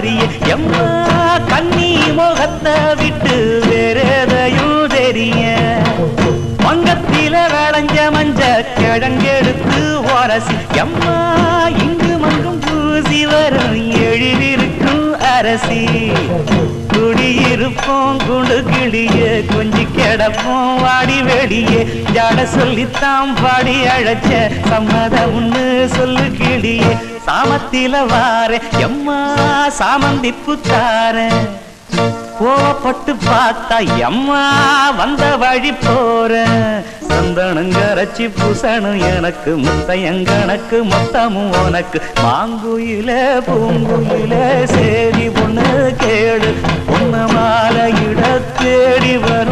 வரிய எம்மா கண்ணி முகத்தை விட்டு வேறெதையும் தெரிய வங்கத்தில விளைஞ்ச மஞ்ச கிழங்கெடுத்து உரசி எம்மா இங்கு மங்கும் பூசி வரும் எழிலிருக்கும் அரசி குடியிருப்போம் குண்டு கிளிய கொஞ்சி கிடப்போம் வாடி வெளியே ஜாட சொல்லித்தான் பாடி அழைச்ச சம்மதம்னு சொல்லு கிளியே சாமத்தில வார எம்மா சாமந்தி புத்தார கோவப்பட்டு பார்த்தா எம்மா வந்த வழி போற சந்தனங்கரைச்சி பூசணும் எனக்கு முத்தையங்கணக்கு மொத்தமும் உனக்கு மாங்குயில பூங்குயில சேரி பொண்ணு கேடு பொண்ணு மாலையிட தேடி வர